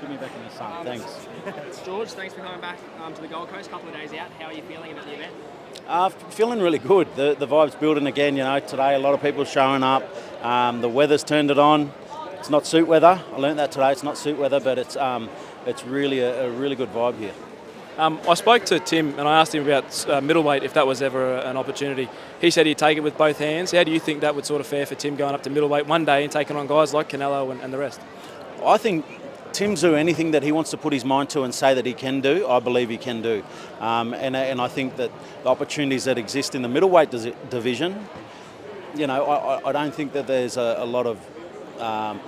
Get me back in the sun. Thanks. George, thanks for coming back to the Gold Coast. A couple of days out. How are you feeling about the event? Feeling really good. The vibe's building again. Today a lot of people showing up. The weather's turned it on. It's not suit weather. I learned that today. It's not suit weather, but it's really a really good vibe here. I spoke to Tim and I asked him about middleweight, if that was ever an opportunity. He said he'd take it with both hands. How do you think that would sort of fare for Tim going up to middleweight one day and taking on guys like Canelo and the rest? I think Tim's do anything that he wants to put his mind to and say that he can do. I believe he can do. And I think that the opportunities that exist in the middleweight division, I don't think that there's a lot of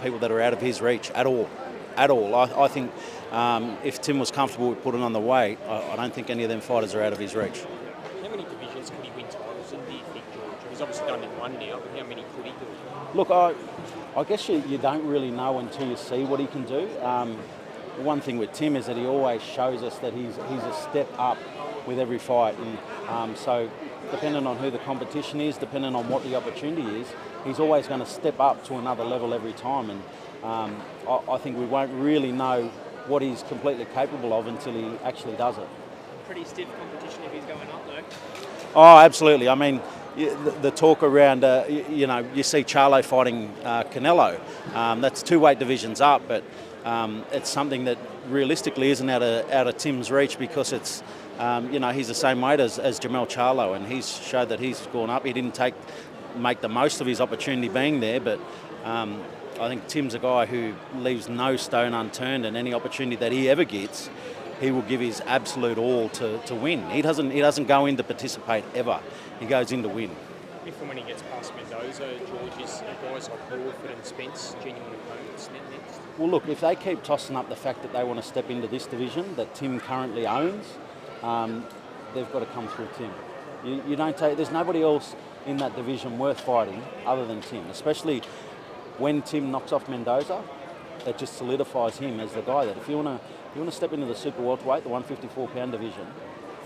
people that are out of his reach at all. I think if Tim was comfortable with putting on the weight, I don't think any of them fighters are out of his reach. How many divisions could he win titles in, do you think, George? He's obviously done it in one deal, but how many could he do? Look, I guess you don't really know until you see what he can do. One thing with Tim is that he always shows us that he's a step up with every fight. And so depending on who the competition is, depending on what the opportunity is, he's always going to step up to another level every time. And I think we won't really know what he's completely capable of until he actually does it. Pretty stiff competition if he's going up, though. Oh, absolutely. I mean, the talk around, you see Charlo fighting Canelo. That's two weight divisions up, but it's something that realistically isn't out of Tim's reach because it's, he's the same weight as Jamel Charlo, and he's showed that he's gone up. He didn't make the most of his opportunity being there, but I think Tim's a guy who leaves no stone unturned, and any opportunity that he ever gets, he will give his absolute all to win. He doesn't go in to participate ever. He goes in to win. If and when he gets past Mendoza, George, is guys like Crawford and Spence genuine opponents next? Well, look, if they keep tossing up the fact that they want to step into this division that Tim currently owns, they've got to come through Tim. You don't take. There's nobody else in that division worth fighting other than Tim, especially when Tim knocks off Mendoza. It just solidifies him as the guy that if you want to step into the super welterweight, the 154-pound division,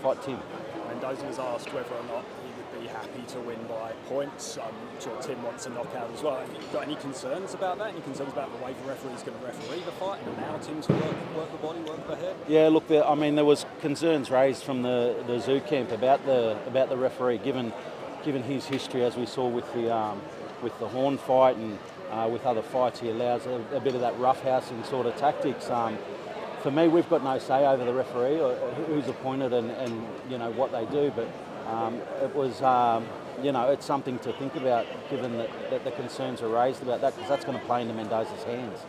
fight Tim. Mendoza was asked whether or not he would be happy to win by points. I'm sure Tim wants a knockout as well. Have you got any concerns about that? Any concerns about the way the referee's going to referee the fight and allow Tim to work the body, work the head? Yeah, look, there was concerns raised from the Tszyu camp about the referee, given his history, as we saw with the Horn fight and with other fights. He allows a bit of that roughhousing sort of tactics. For me, we've got no say over the referee or who's appointed and what they do, but it was it's something to think about given that the concerns are raised about that, because that's going to play into Mendoza's hands.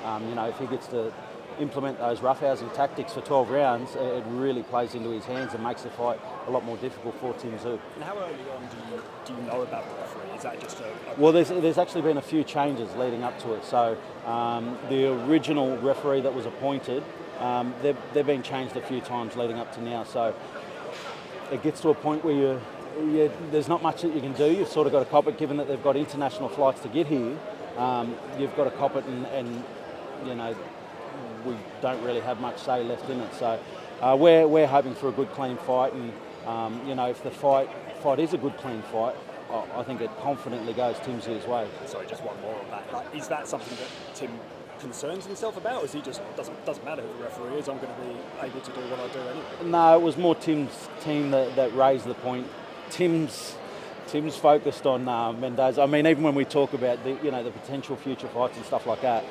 If he gets to implement those roughhousing tactics for 12 rounds, it really plays into his hands and makes the fight a lot more difficult for Tim Tszyu. And how early on do you know about the referee? Is that just Well, there's actually been a few changes leading up to it. So the original referee that was appointed, they've been changed a few times leading up to now. So it gets to a point where there's not much that you can do. You've sort of got to cop it, given that they've got international flights to get here. You've got to cop it, and we don't really have much say left in it. So we're hoping for a good, clean fight, and if the fight is a good, clean fight, I think it confidently goes Tim Tszyu's way. Sorry, just one more on that. Is that something that Tim concerns himself about, or is he just doesn't matter who the referee is, I'm going to be able to do what I do anyway? No, it was more Tim's team that raised the point. Tim's focused on Mendoza. I mean, even when we talk about the potential future fights and stuff like that,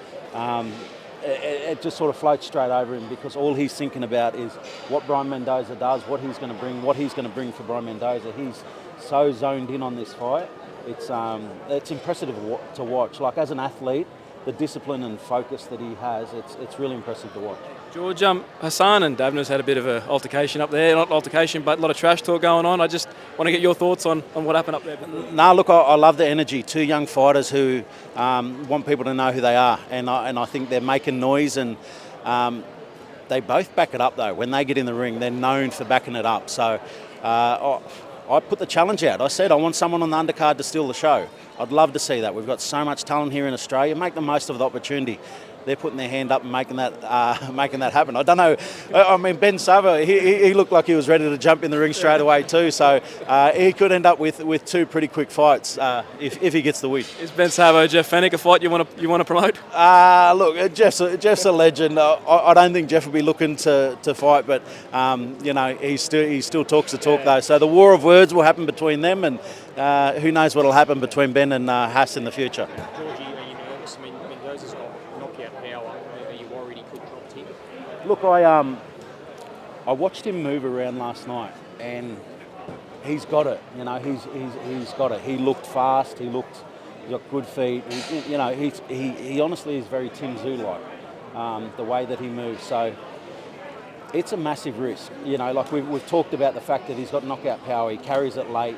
it just sort of floats straight over him, because all he's thinking about is what Brian Mendoza does, what he's going to bring for Brian Mendoza. He's so zoned in on this fight. It's impressive to watch. Like, as an athlete, the discipline and focus that he has, it's really impressive to watch. George, Hassan and Davner's had a bit of an altercation up there. Not altercation, but a lot of trash talk going on. I just want to get your thoughts on what happened up there. No, look, I love the energy. Two young fighters who want people to know who they are, and I think they're making noise, and they both back it up, though. When they get in the ring, they're known for backing it up. So I put the challenge out. I said I want someone on the undercard to steal the show. I'd love to see that. We've got so much talent here in Australia. Make the most of the opportunity. they're putting their hand up and making that happen. I don't know. I mean, Ben Sava, he looked like he was ready to jump in the ring straight away too. So he could end up with two pretty quick fights if he gets the win. Is Ben Savo, Jeff Fennick a fight you want to promote? Look, Jeff's a legend. I don't think Jeff will be looking to fight, but he still talks the talk though. So the war of words will happen between them, and who knows what will happen between Ben and Haas in the future. Georgie, are you nervous? I mean, Mendoza's got knockout power. Are you worried he could drop Tim? Look, I watched him move around last night, and he's got it. He's got it. He looked fast. He's got good feet. He honestly is very Tim Tszyu-like, the way that he moves. So it's a massive risk. Like we've talked about the fact that he's got knockout power. He carries it late,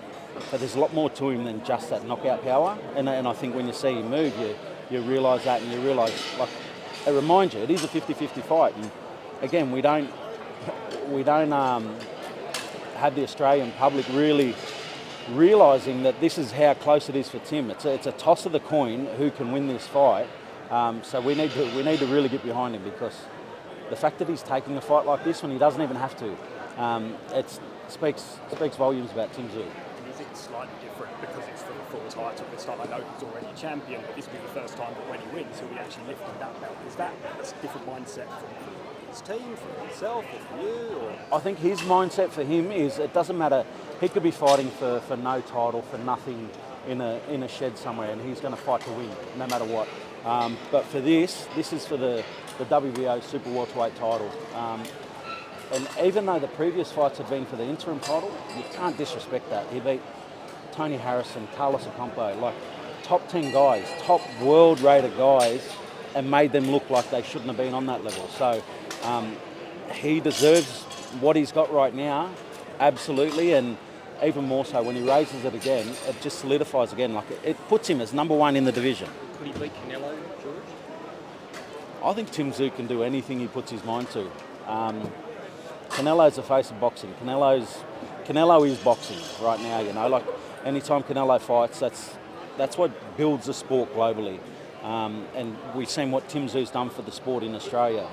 but there's a lot more to him than just that knockout power. And I think when you see him move, you realise that, and you realise, like, it reminds you, it is a 50-50 fight. And again, we don't have the Australian public really realising that this is how close it is for Tim. It's a toss of the coin who can win this fight. So we need to really get behind him, because the fact that he's taking a fight like this when he doesn't even have to, it speaks volumes about Tim Tszyu. Is it slightly different because it's for the full title this time? I know he's already a champion, but this will be the first time that when he wins, he'll be actually lifting that belt. Is that a different mindset for his team, for himself, or for you? Or? I think his mindset for him is, it doesn't matter. He could be fighting for no title, for nothing in a shed somewhere, and he's going to fight to win no matter what. But for this is for the WBO Super Welterweight title. And even though the previous fights had been for the interim title, you can't disrespect that. He beat Tony Harrison, Carlos Ocampo, like top 10 guys, top world-rated guys, and made them look like they shouldn't have been on that level. So he deserves what he's got right now, absolutely, and even more so when he raises it again, it just solidifies again. Like it puts him as number one in the division. Could he beat Canelo, George? I think Tim Tszyu can do anything he puts his mind to. Canelo's the face of boxing. Canelo is boxing right now. Like anytime Canelo fights, that's what builds the sport globally. And we've seen what Tim Tszyu's done for the sport in Australia.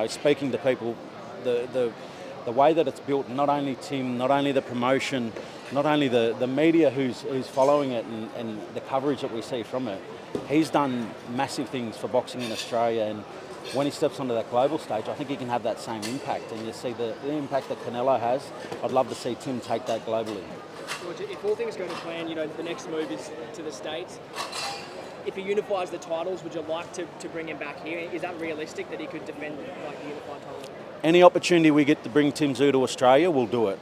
Speaking to people, the way that it's built, not only Tim, not only the promotion, not only the media who's following it and the coverage that we see from it, he's done massive things for boxing in Australia, and when he steps onto that global stage, I think he can have that same impact. And you see the impact that Canelo has. I'd love to see Tim take that globally. George, if all things go to plan, the next move is to the States. If he unifies the titles, would you like to bring him back here? Is that realistic that he could defend like the unified title? Any opportunity we get to bring Tim Tszyu to Australia, we'll do it.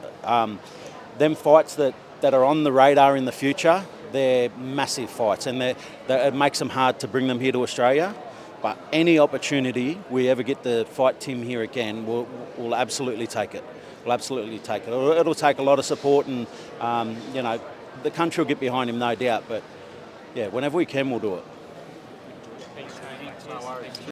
Them fights that are on the radar in the future, they're massive fights, and it makes them hard to bring them here to Australia. But any opportunity we ever get to fight Tim here again, we'll absolutely take it. We'll absolutely take it. It'll take a lot of support, and the country will get behind him, no doubt. But yeah, whenever we can, we'll do it. Thanks, Tony. No worries.